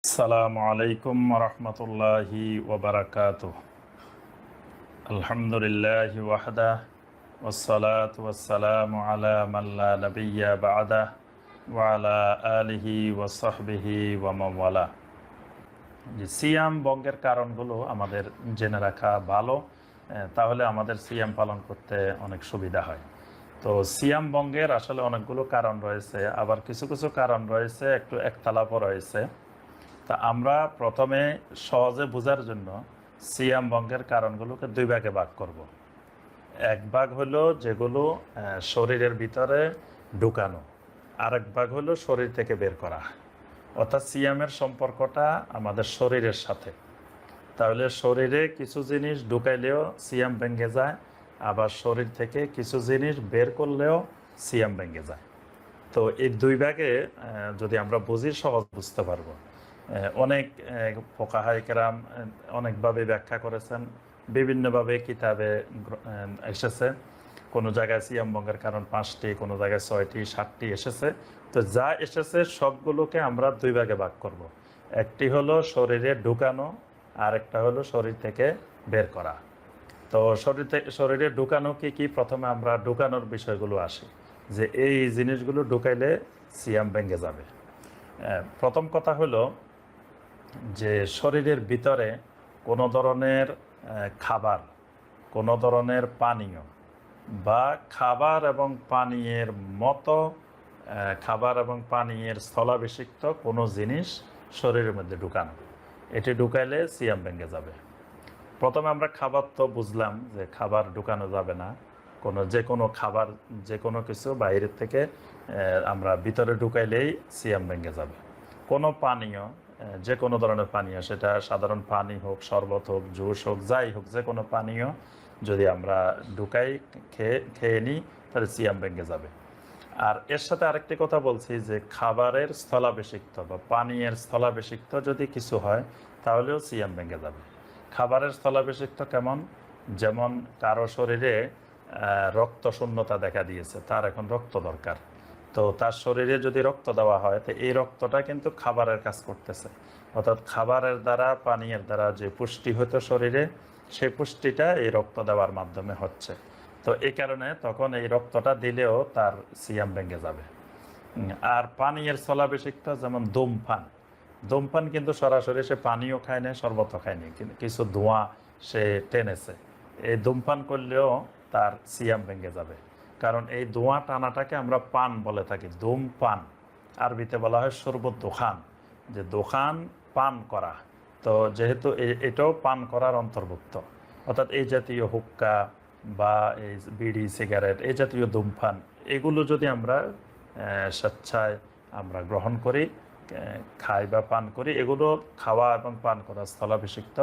আসসালামু আলাইকুম রহমতুল্লাহি ওবরাকাতুহ। আলহামদুলিল্লাহি ওয়াহদা ওয়াসসালাতু ওয়াসসালামু আলা মান লা নাবিয়্যা বা'দা ওয়া আলা আলিহি ওয়া সাহবিহি ওয়া মান ওয়ালা। যে সিয়াম ভঙ্গের কারণগুলো আমাদের জেনে রাখা ভালো, তাহলে আমাদের সিয়াম পালন করতে অনেক সুবিধা হয়। তো সিয়াম ভঙ্গের আসলে অনেকগুলো কারণ রয়েছে, আবার কিছু কিছু কারণ রয়েছে একটু একতলাপও রয়েছে। তা আমরা প্রথমে সহজে বোঝার জন্য সিয়াম ভঙ্গের কারণগুলোকে দুই ভাগে ভাগ করব। এক ভাগ হলো যেগুলো শরীরের ভিতরে ঢুকানো, আরেক ভাগ হলো শরীর থেকে বের করা। অর্থাৎ সিয়ামের সম্পর্কটা আমাদের শরীরের সাথে। তাহলে শরীরে কিছু জিনিস ঢুকাইলেও সিয়াম ভেঙে যায়, আবার শরীর থেকে কিছু জিনিস বের করলেও সিয়াম ভেঙে যায়। তো এই দুই ভাগে যদি আমরা বুঝি সহজ বুঝতে পারবো। অনেক ফুকাহায়ে কেরাম অনেকভাবে ব্যাখ্যা করেছেন, বিভিন্নভাবে কিতাবে এসেছে। কোনো জায়গায় সিয়াম ভঙ্গের কারণ 5টি, কোনো জায়গায় 6টি, 7টি এসেছে। তো যা এসেছে সবগুলোকে আমরা দুই ভাগে ভাগ করব। একটি হলো শরীরে ঢুকানো, আর একটা হলো শরীর থেকে বের করা। তো শরীরে ঢুকানো কি প্রথমে আমরা ঢুকানোর বিষয়গুলো আসি, যে এই জিনিসগুলো ঢুকাইলে সিয়াম ভেঙে যাবে। প্রথম কথা হলো যে শরীরের ভিতরে কোনো ধরনের খাবার, কোনো ধরনের পানীয় বা খাবার এবং পানীয়ের মতো খাবার এবং পানীয়ের স্থলাভিষিক্ত কোনো জিনিস শরীরের মধ্যে ঢুকানো, এটি ঢুকাইলে সিয়াম ভেঙে যাবে। প্রথমে আমরা খাবার তো বুঝলাম যে খাবার ঢুকানো যাবে না। যে কোনো খাবার, যে কোনো কিছু বাইরের থেকে আমরা ভিতরে ঢুকাইলেই সিয়াম ভেঙে যাবে। কোনো পানীয়, যে কোনো ধরনের পানীয়, সেটা সাধারণ পানি হোক, শরবত হোক, জুস হোক, যাই হোক, যে কোনো পানীয় যদি আমরা ঢুকাই, খেয়ে নিই, তাহলে সিয়াম ভেঙে যাবে। আর এর সাথে আরেকটি কথা বলছি যে খাবারের স্থলাভিষিক্ত বা পানীয়ের স্থলাভিষিক্ত যদি কিছু হয়, তাহলেও সিয়াম ভেঙে যাবে। খাবারের স্থলাভিষিক্ত কেমন? যেমন কারো শরীরে রক্ত শূন্যতা দেখা দিয়েছে, তার এখন রক্ত দরকার। তো তার শরীরে যদি রক্ত দেওয়া হয়, তো এই রক্তটা কিন্তু খাবারের কাজ করতেছে। অর্থাৎ খাবারের দ্বারা, পানীয়ের দ্বারা যে পুষ্টি হতো শরীরে, সেই পুষ্টিটা এই রক্ত দেওয়ার মাধ্যমে হচ্ছে। তো এই কারণে তখন এই রক্তটা দিলেও তার সিয়াম ভেঙে যাবে। আর পানীয়ের স্থলাভিষিক্ত যেমন ধূমপান। ধূমপান কিন্তু সরাসরি সে পানিও খায় না, শরবতও খায়নি, কিন্তু কিছু ধোঁয়া সে টেনেছে, এই ধূমপান করলেও তার সিয়াম ভেঙে যাবে। কারণ এই ধোঁয়া টানাটাকে আমরা পান বলে থাকি, ধূমপান। আরবিতে বলা হয় শরবত দোকান, যে দোকান পান করা। তো যেহেতু এটাও পান করার অন্তর্ভুক্ত, অর্থাৎ এই জাতীয় হুক্কা বা এই বিড়ি, সিগারেট, এই জাতীয় ধূমপান, এগুলো যদি আমরা স্বেচ্ছায় আমরা গ্রহণ করি, খাই বা পান করি, এগুলো খাওয়া এবং পান করা স্থলাভিষিক্ত,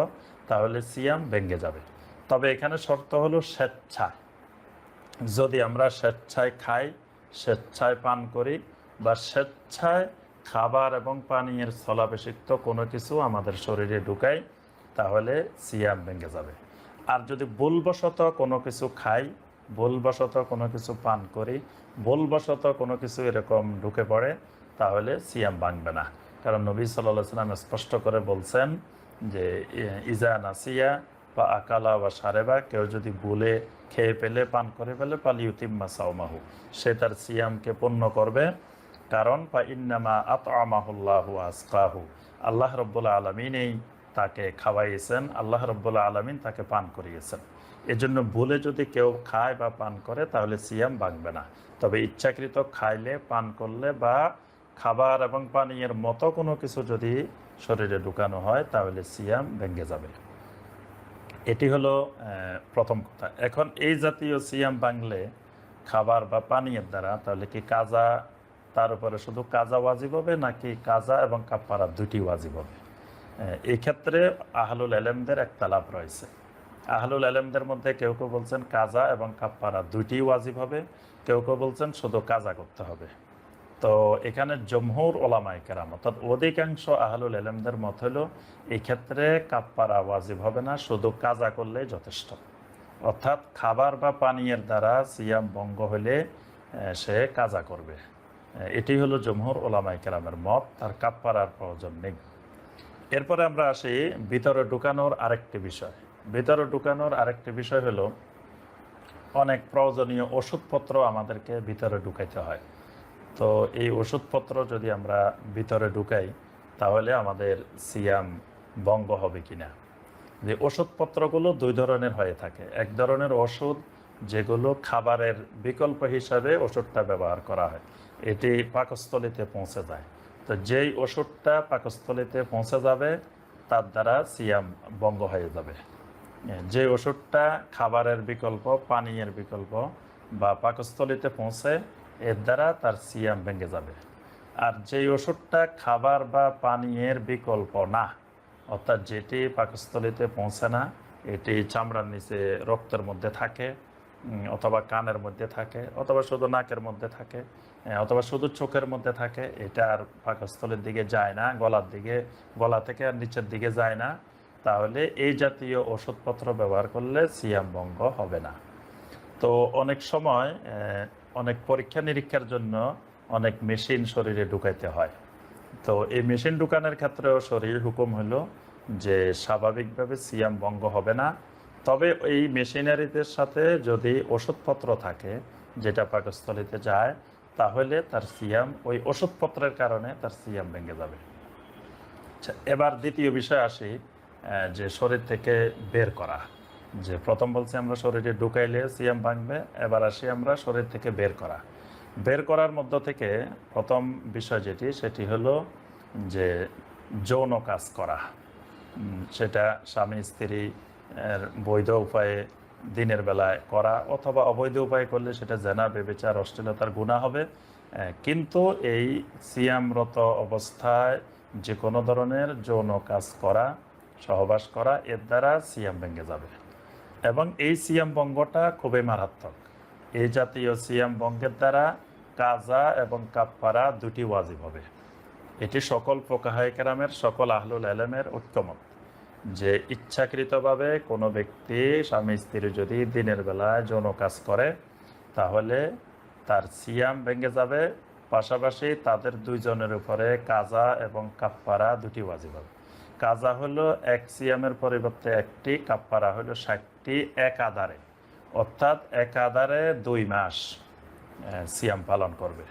তাহলে সিয়াম ভেঙে যাবে। তবে এখানে শর্ত হলো স্বেচ্ছায়। যদি আমরা স্বেচ্ছায় খাই, স্বেচ্ছায় পান করি, বা স্বেচ্ছায় খাবার এবং পানীয়ের স্থলাভিষিক্ত কোনো কিছু আমাদের শরীরে ঢুকাই, তাহলে সিয়াম ভেঙে যাবে। আর যদি ভুলবশত কোনো কিছু খাই, ভুলবশত কোনো কিছু পান করি, ভুলবশত কোনো কিছু এরকম ঢুকে পড়ে, তাহলে সিয়াম ভাঙবে না। কারণ নবী সাল্লাল্লাহু আলাইহি ওয়াসাল্লাম স্পষ্ট করে বলছেন যে ইজা নাসিয়া বা আকালা বা সারেবা, কেউ যদি ভুলে খেয়ে ফেলে, পান করে ফেলে, পালিউতিম্মা সাওমাহু, সে তার সিয়ামকে পূর্ণ করবে। কারণ ফা ইন্নামা আতআমাহুল্লাহু আসকাহু, আল্লাহ রাব্বুল আলামিনই তাকে খাওয়াইয়েছেন, আল্লাহ রাব্বুল আলামিন তাকে পান করিয়েছেন। এজন্য ভুলে যদি কেউ খায় বা পান করে, তাহলে সিয়াম ভাঙবে না। তবে ইচ্ছাকৃত খাইলে, পান করলে বা খাবার এবং পানীয়ের মতো কোনো কিছু যদি শরীরে ঢুকানো হয়, তাহলে সিয়াম ভেঙে যাবে। এটি হলো প্রথম কথা। এখন এই জাতীয় সিয়াম ভাঙলে খাবার বা পানীয়ের দ্বারা, তাহলে কি কাজা, তার উপরে শুধু কাজা ওয়াজিব হবে, নাকি কাজা এবং কাফারা দুটি ওয়াজিব হবে? এই ক্ষেত্রে আহলুল ইলমদের একতলাফ রয়েছে। আহলুল ইলমদের মধ্যে কেউ কেউ বলছেন কাজা এবং কাফারা দুইটি ওয়াজিব হবে, কেউ কেউ বলছেন শুধু কাজা করতে হবে। তো এখানে জমহুর ওলামায়ে কেরাম, অর্থাৎ অধিকাংশ আহলুল ইলমদের মত হলো এই ক্ষেত্রে কাফারা ওয়াজিব হবে না, শুধু কাজা করলেই যথেষ্ট। অর্থাৎ খাবার বা পানীয়ের দ্বারা সিয়াম ভঙ্গ হলে সে কাজা করবে। এটি হলো জমহুর ওলামায়ে কেরামের মত, তার কাফারার প্রয়োজন নেই। এরপরে আমরা আসি ভিতরে ঢুকানোর আরেকটি বিষয়। ভিতরে ঢুকানোর আরেকটি বিষয় হলো অনেক প্রয়োজনীয় ওষুধপত্র আমাদেরকে ভিতরে ঢুকাইতে হয়। তো এই ওষুধপত্র যদি আমরা ভিতরে ঢুকাই তাহলে আমাদের সিয়াম ভঙ্গ হবে কিনা। যে ওষুধপত্রগুলো দুই ধরনের হয়ে থাকে। এক ধরনের ওষুধ যেগুলো খাবারের বিকল্প হিসাবে ওষুধটা ব্যবহার করা হয়, এটি পাকস্থলীতে পৌঁছে যায়। তো যেই ওষুধটা পাকস্থলীতে পৌঁছে যাবে তার দ্বারা সিয়াম ভঙ্গ হয়ে যাবে। যে ওষুধটা খাবারের বিকল্প, পানীয়ের বিকল্প বা পাকস্থলীতে পৌঁছে, এর দ্বারা তার সিয়াম ভেঙে যাবে। আর যেই ওষুধটা খাবার বা পানীয়ের বিকল্প না, অর্থাৎ যেটি পাকস্থলীতে পৌঁছে না, এটি চামড়ার নিচে রক্তের মধ্যে থাকে, অথবা কানের মধ্যে থাকে, অথবা শুধু নাকের মধ্যে থাকে, অথবা শুধু চোখের মধ্যে থাকে, এটা আর পাকস্থলীর দিকে যায় না, গলা থেকে আর নিচের দিকে যায় না, তাহলে এই জাতীয় ওষুধপত্র ব্যবহার করলে সিয়াম ভঙ্গ হবে না। তো অনেক সময় অনেক পরীক্ষা নিরীক্ষার জন্য অনেক মেশিন শরীরে ঢুকাইতে হয়। তো এই মেশিন ঢুকানোর ক্ষেত্রেও শরীর হুকুম হলো যে স্বাভাবিকভাবে সিয়াম ভঙ্গ হবে না। তবে এই মেশিনারিদের সাথে যদি ওষুধপত্র থাকে যেটা পাকস্থলীতে যায়, তাহলে তার সিয়াম ওই ওষুধপত্রের কারণে তার সিয়াম ভেঙে যাবে। আচ্ছা, এবার দ্বিতীয় বিষয় আসি, যে শরীর থেকে বের করা। যে প্রথম বলছি আমরা শরীরে ঢুকাইলে সিয়াম ভাঙবে, এবার আসি আমরা শরীর থেকে বের করা। বের করার মধ্য থেকে প্রথম বিষয় সেটি হলো যে যৌন কাজ করা। সেটা স্বামী স্ত্রী বৈধ উপায়ে দিনের বেলায় করা, অথবা অবৈধ উপায়ে করলে সেটা জেনা, ব্যভিচার, অশ্লীলতার গুনাহ হবে। কিন্তু এই সিয়ামরত অবস্থায় যে কোনো ধরনের যৌন কাজ করা, সহবাস করা, এর দ্বারা সিয়াম ভেঙে যাবে। এবং এই সিয়াম ভঙ্গটা খুবই মারাত্মক। এই জাতীয় সিয়াম ভঙ্গের দ্বারা কাজা এবং কাফফারা দুটি ওয়াজিব হবে। এটি সকল ফুকাহায়ে কেরামের, সকল আহলুল ইলমের ঐক্যমত যে ইচ্ছাকৃতভাবে কোনো ব্যক্তি স্বামী স্ত্রী যদি দিনের বেলায় যৌন কাজ করে তাহলে তার সিয়াম ভেঙে যাবে। পাশাপাশি তাদের দুইজনের উপরে কাজা এবং কাফফারা দুটি ওয়াজিব হবে। কাজা হলো এক সিয়ামের পরিবর্তে একটি, কাফফারা হলো 60টি এক আদারে, অর্থাৎ এক আদারে 2 মাস সিয়াম পালন করবে।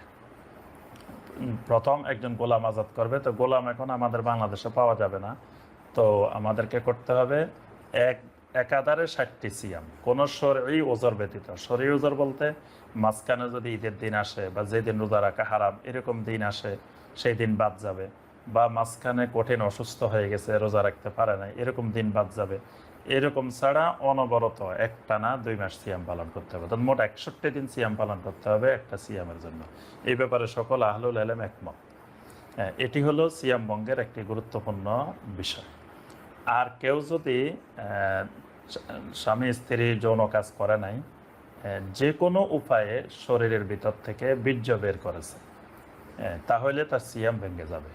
প্রথম একজন গোলাম আজাদ করবে। তো গোলাম এখন আমাদের বাংলাদেশে পাওয়া যাবে না, তো আমাদেরকে করতে হবে একাধারে 60টি সিয়াম, কোনো শরঈ ওজর ব্যতীত। শরঈ ওজর বলতে মাঝখানে যদি ঈদের দিন আসে বা যেদিন রোজা রাখা হারাম এরকম দিন আসে, সেই দিন বাদ যাবে, বা মাঝখানে কঠিন অসুস্থ হয়ে গেছে, রোজা রাখতে পারে না, এরকম দিন বাদ যাবে। এরকম ছাড়া অনবরত একটানা 2 মাস সিয়াম পালন করতে হবে। মোট 61 দিন সিয়াম পালন করতে হবে একটা সিয়ামের জন্য। এই ব্যাপারে সকল আহলুল ইলম একমত। এটি হলো সিয়াম ভঙ্গের একটি গুরুত্বপূর্ণ বিষয়। আর কেউ যদি স্বামী স্ত্রী যৌন কাজ করে নাই, যে কোনো উপায়ে শরীরের ভিতর থেকে বীর্য বের করেছে, তাহলে তার সিয়াম ভেঙে যাবে।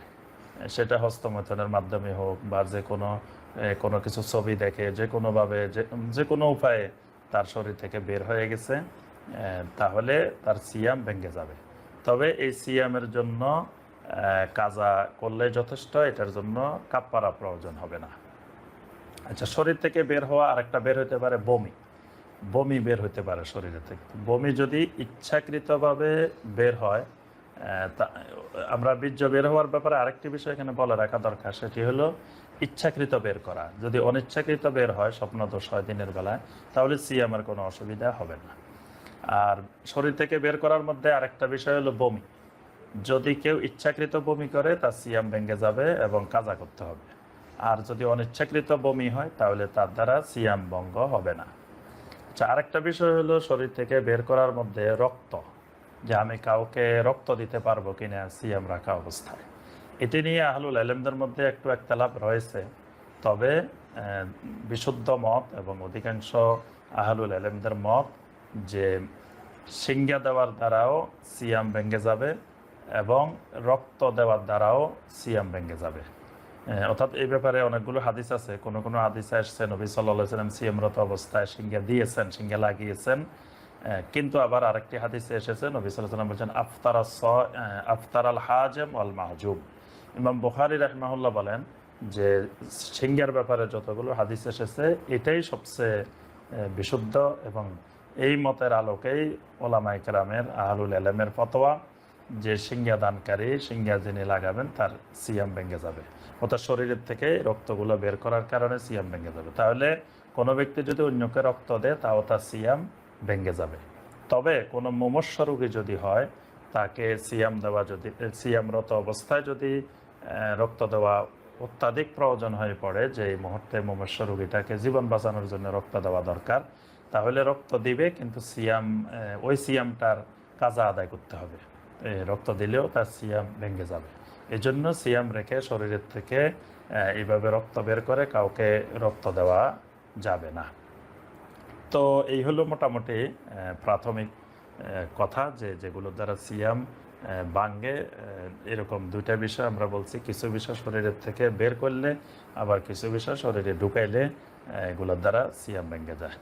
সেটা হস্তমৈথুনের মাধ্যমে হোক বা যে কোনো কিছু ছবি দেখে যে কোনোভাবে যে কোনো উপায়ে তার শরীর থেকে বের হয়ে গেছে, তাহলে তার সিয়াম ভেঙে যাবে। তবে এই সিয়ামের জন্য কাজা করলে যথেষ্ট, এটার জন্য কাফফারা প্রয়োজন হবে না। আচ্ছা, শরীর থেকে বের হওয়া আরেকটা বের হতে পারে বমি বের হতে পারে শরীরে থেকে। বমি যদি ইচ্ছাকৃতভাবে বের হয়, আমরা বীর্য বের হওয়ার ব্যাপারে আরেকটি বিষয় এখানে বলে রাখা দরকার, সেটি হলো ইচ্ছাকৃত বের করা। যদি অনিচ্ছাকৃত বের হয়, স্বপ্নদোষ হয় দিনের বেলায়, তাহলে সিয়ামের কোনো অসুবিধা হবে না। আর শরীর থেকে বের করার মধ্যে আরেকটা বিষয় হলো বমি। যদি কেউ ইচ্ছাকৃত বমি করে তার সিয়াম ভেঙে যাবে এবং কাজা করতে হবে। আর যদি অনিচ্ছাকৃত বমি হয় তাহলে তার দ্বারা সিয়াম ভঙ্গ হবে না। আচ্ছা, আরেকটা বিষয় হলো শরীর থেকে বের করার মধ্যে রক্ত, যে আমি কাউকে রক্ত দিতে পারবো কিনা সিয়াম রাখা অবস্থায়। এটি নিয়ে আহলুল ইলমদের মধ্যে একটু একতলাপ রয়েছে। তবে বিশুদ্ধ মত এবং অধিকাংশ আহলুল ইলমদের মত যে সিঙ্গা দেওয়ার দ্বারাও সিয়াম ভেঙে যাবে এবং রক্ত দেওয়ার দ্বারাও সিয়াম ভেঙে যাবে। অর্থাৎ এই ব্যাপারে অনেকগুলো হাদিস আছে। কোনো কোনো হাদিসে আসছে নবী সাল্লাল্লাহু আলাইহি ওয়াসাল্লাম সিয়ামরত অবস্থায় সিঙ্গা দিয়েছেন, সিঙ্গা লাগিয়েছেন। কিন্তু আবার আরেকটি হাদিসে এসেছে নবী সাল্লাল্লাহু আলাইহি ওয়াসাল্লাম বলছেন আফতারাল হাজেম ওয়াল মাহজুব। ইমাম বুখারী রাহিমাহুল্লাহ বলেন যে সিঙ্গার ব্যাপারে যতগুলো হাদিস এসেছে এটাই সবচেয়ে বিশুদ্ধ, এবং এই মতের আলোকেই ওলামায়ে কেরামের আহলুল এলেমের ফতোয়া যে সিঙ্গা দানকারী, সিঙ্গা যিনি লাগাবেন তার সিয়াম ভেঙে যাবে, অর্থাৎ শরীরের থেকে রক্তগুলো বের করার কারণে সিয়াম ভেঙে যাবে। তাহলে কোনো ব্যক্তি যদি অন্যকে রক্ত দেয় তাও তার সিয়াম ভেঙে যাবে। তবে কোনো মুমূর্ষু রোগী যদি হয়, তাকে সিয়াম দেওয়া, যদি সিয়ামরত অবস্থায় যদি রক্ত দেওয়া অত্যাধিক প্রয়োজন হয়ে পড়ে, যে এই মুহূর্তে মুমূর্ষু রোগীটাকে জীবন বাঁচানোর জন্য রক্ত দেওয়া দরকার, তাহলে রক্ত দিবে, কিন্তু সিয়াম ওই সিয়ামটার কাজা আদায় করতে হবে। রক্ত দিলেও তার সিয়াম ভেঙে যাবে। এই জন্য সিয়াম রেখে শরীরের থেকে এইভাবে রক্ত বের করে কাউকে রক্ত দেওয়া যাবে না। তো এই হলো মোটামুটি প্রাথমিক কথা, যেগুলোর দ্বারা সিয়াম ভাঙ্গে। এরকম দুইটা বিষয় আমরা বলছি, কিছু বিষয় শরীরের থেকে বের করলে, আবার কিছু বিষয় শরীরে ঢুকাইলে এগুলোর দ্বারা সিয়াম ভেঙে যায়।